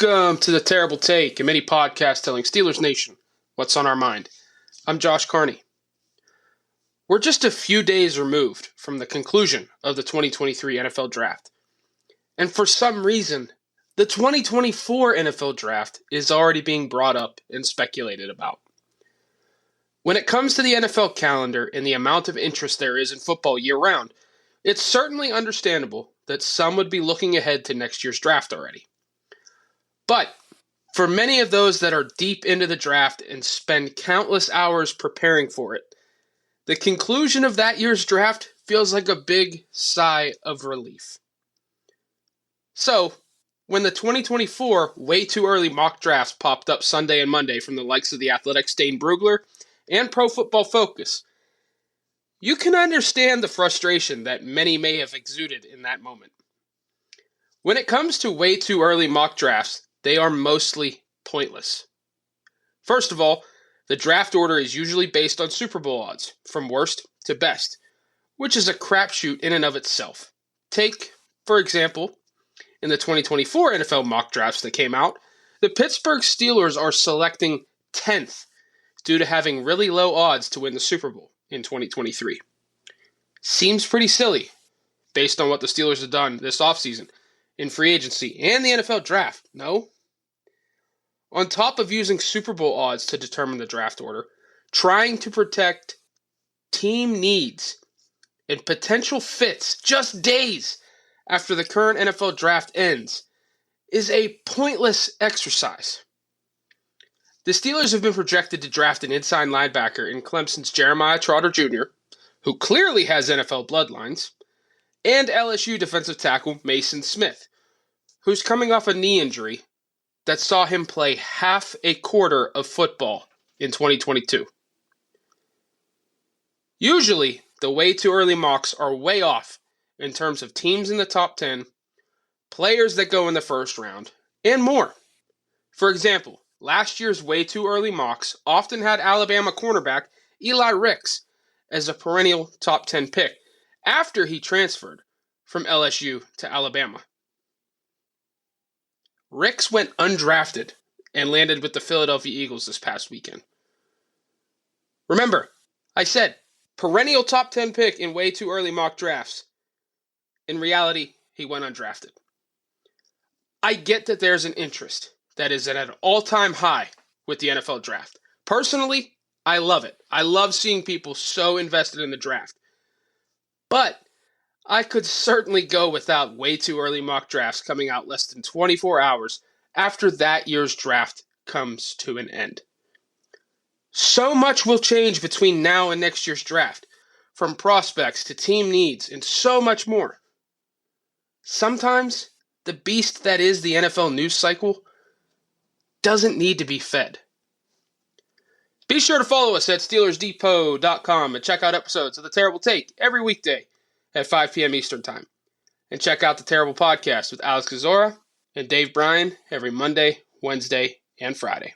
Welcome to The Terrible Take, a mini podcast telling Steelers Nation what's on our mind. I'm Josh Carney. We're just a few days removed from the conclusion of the 2023 NFL Draft. And for some reason, the 2024 NFL Draft is already being brought up and speculated about. When it comes to the NFL calendar and the amount of interest there is in football year-round, it's certainly understandable that some would be looking ahead to next year's draft already. But for many of those that are deep into the draft and spend countless hours preparing for it, the conclusion of that year's draft feels like a big sigh of relief. So, when the 2024 way too early mock drafts popped up Sunday and Monday from the likes of The Athletic's Dane Brugler and Pro Football Focus, you can understand the frustration that many may have exuded in that moment. When it comes to way too early mock drafts, they are mostly pointless. First of all, the draft order is usually based on Super Bowl odds, from worst to best, which is a crapshoot in and of itself. Take, for example, in the 2024 NFL mock drafts that came out, the Pittsburgh Steelers are selecting 10th due to having really low odds to win the Super Bowl in 2023. Seems pretty silly, based on what the Steelers have done this offseason in free agency and the NFL draft, no? On top of using Super Bowl odds to determine the draft order, trying to protect team needs and potential fits just days after the current NFL draft ends is a pointless exercise. The Steelers have been projected to draft an inside linebacker in Clemson's Jeremiah Trotter Jr., who clearly has NFL bloodlines, and LSU defensive tackle Mason Smith, who's coming off a knee injury that saw him play half a quarter of football in 2022. Usually, the way too early mocks are way off in terms of teams in the top 10, players that go in the first round, and more. For example, last year's way too early mocks often had Alabama cornerback Eli Ricks as a perennial top 10 pick after he transferred from LSU to Alabama. Ricks went undrafted and landed with the Philadelphia Eagles this past weekend. Remember, I said perennial top 10 pick in way too early mock drafts. In reality, he went undrafted. I get that there's an interest that is at an all-time high with the NFL draft. Personally, I love it. I love seeing people so invested in the draft. But I could certainly go without way too early mock drafts coming out less than 24 hours after that year's draft comes to an end. So much will change between now and next year's draft, from prospects to team needs and so much more. Sometimes the beast that is the NFL news cycle doesn't need to be fed. Be sure to follow us at SteelersDepot.com and check out episodes of The Terrible Take every weekday at 5 p.m. Eastern Time. And check out The Terrible Podcast with Alex Gazora and Dave Bryan every Monday, Wednesday, and Friday.